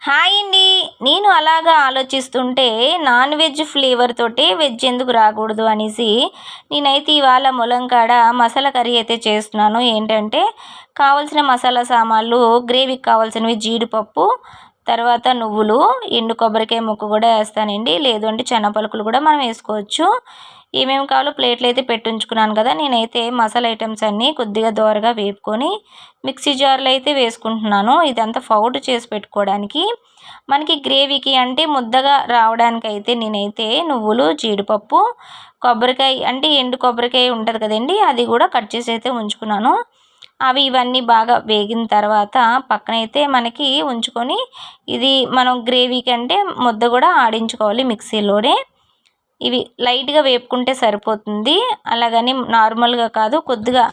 Hi అండి. నేను అలాగా ఆలోచిస్తుంటే నాన్ వెజ్ ఫ్లేవర్ తోటి వెజ్ ఎందుకు రాకూడదు అనేసి నేనైతే ఇవాళ ములంకాడ మసాలా కర్రీ అయితే చేస్తున్నాను. ఏంటంటే కావాల్సిన మసాలా సామాన్లు గ్రేవీకి కావాల్సినవి జీడిపప్పు, తర్వాత నువ్వులు, ఎండు కొబ్బరికాయ ముక్క కూడా వేస్తానండి. లేదు అంటే శనగపలుకులు కూడా మనం వేసుకోవచ్చు. ఏమేమి కావాలో ప్లేట్లు అయితే పెట్టుంచుకున్నాను కదా. నేనైతే మసాలా ఐటమ్స్ అన్నీ కొద్దిగా దోరగా వేపుకొని మిక్సీ జార్లో అయితే వేసుకుంటున్నాను. ఇదంతా పౌడర్ చేసి పెట్టుకోవడానికి. మనకి గ్రేవీకి అంటే ముద్దగా రావడానికి అయితే నేనైతే నువ్వులు, జీడిపప్పు, కొబ్బరికాయ అంటే ఎండు కొబ్బరికాయ ఉంటుంది కదండి, అది కూడా కట్ చేసి అయితే ఉంచుకున్నాను. ఇవన్నీ బాగా వేగిన తర్వాత పక్కనైతే మనకి ఉంచుకొని ఇది మనం గ్రేవీకి అంటే ముద్ద కూడా ఆడించుకోవాలి మిక్సీలోనే. ఇవి లైట్గా వేపుకుంటే సరిపోతుంది. అలాగని నార్మల్గా కాదు, కొద్దిగా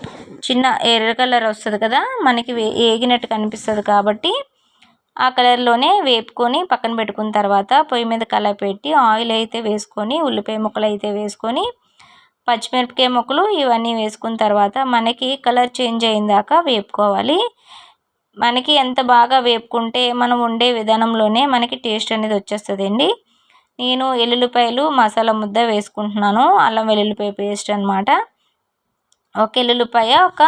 చిన్న ఎర్ర కలర్ వస్తుంది కదా, మనకి వేగినట్టు కనిపిస్తుంది కాబట్టి ఆ కలర్లోనే వేపుకొని పక్కన పెట్టుకున్న తర్వాత పొయ్యి మీద కళాయి పెట్టి ఆయిల్ అయితే వేసుకొని ఉల్లిపాయ ముక్కలు అయితే వేసుకొని పచ్చిమిరపకాయ ముక్కలు ఇవన్నీ వేసుకున్న తర్వాత మనకి కలర్ చేంజ్ అయిన దాకా వేపుకోవాలి. మనకి ఎంత బాగా వేపుకుంటే మనం వండే విధానంలోనే మనకి టేస్ట్ అనేది వచ్చేస్తుందండి. నేను ఎల్లుల్లిపాయలు మసాలా ముద్ద వేసుకుంటున్నాను. అల్లం వెల్లుల్లిపాయ పేస్ట్ అనమాట. ఒక ఎల్లుల్లిపాయ, ఒక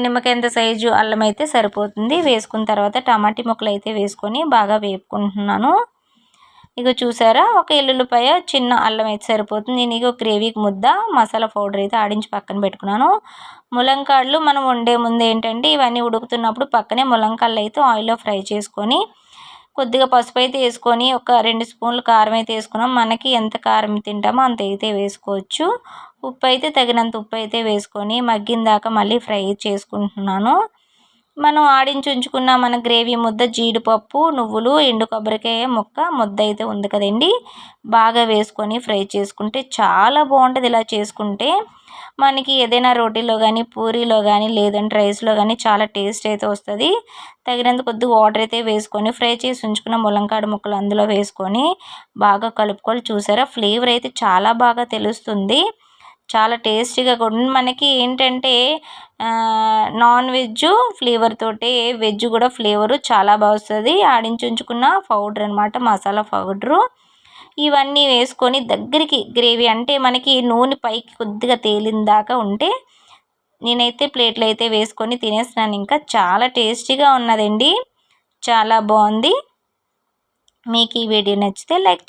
నిమ్మకాయంత సైజు అల్లం అయితే సరిపోతుంది. వేసుకున్న తర్వాత టమాటీ ముక్కలు అయితే వేసుకొని బాగా వేపుకుంటున్నాను. ఇక చూసారా, ఒక ఎల్లుల్లిపాయ, చిన్న అల్లం అయితే సరిపోతుంది. నేను ఇక గ్రేవీకి ముద్ద మసాలా పౌడర్ అయితే ఆడించి పక్కన పెట్టుకున్నాను. ములంకాడలు మనం వండే ముందు ఏంటంటే ఇవన్నీ ఉడుకుతున్నప్పుడు పక్కనే ములంకాడలు అయితే ఆయిల్లో ఫ్రై చేసుకొని కొద్దిగా పసుపు అయితే వేసుకొని ఒక 2 స్పూన్లు కారం అయితే వేసుకున్నాం. మనకి ఎంత కారం తింటామో అంత అయితే వేసుకోవచ్చు. ఉప్పు అయితే తగినంత ఉప్పు అయితే వేసుకొని మగ్గిన దాకా మళ్ళీ ఫ్రై చేసుకుంటున్నాను. మనం ఆడించి ఉంచుకున్న మన గ్రేవీ ముద్ద జీడిపప్పు, నువ్వులు, ఎండు కొబ్బరికాయ ముద్ద అయితే ఉంది కదండి, బాగా వేసుకొని ఫ్రై చేసుకుంటే చాలా బాగుంటుంది. ఇలా చేసుకుంటే మనకి ఏదైనా రోటీలో కానీ, పూరీలో కానీ, లేదంటే రైస్లో కానీ చాలా టేస్ట్ అయితే వస్తుంది. తగినంత కొద్దిగా వాటర్ అయితే వేసుకొని ఫ్రై చేసి ఉంచుకున్న ములంకాడ ముక్కలు అందులో వేసుకొని బాగా కలుపుకొని చూసారా, ఫ్లేవర్ అయితే చాలా బాగా తెలుస్తుంది. చాలా టేస్టీగా కూడా మనకి ఏంటంటే నాన్ వెజ్ ఫ్లేవర్ తోటి వెజ్ కూడా ఫ్లేవరు చాలా బాగా వస్తుంది. ఆడించి ఉంచుకున్న పౌడర్ అనమాట, మసాలా పౌడరు. ఇవన్నీ వేసుకొని దగ్గరికి గ్రేవీ అంటే మనకి నూనె పైకి కొద్దిగా తేలిన దాకా ఉంటే నేనైతే ప్లేట్లో అయితే వేసుకొని తినేస్తున్నాను. ఇంకా చాలా టేస్టీగా ఉన్నదండి, చాలా బాగుంది. మీకు ఈ వీడియో నచ్చితే లైక్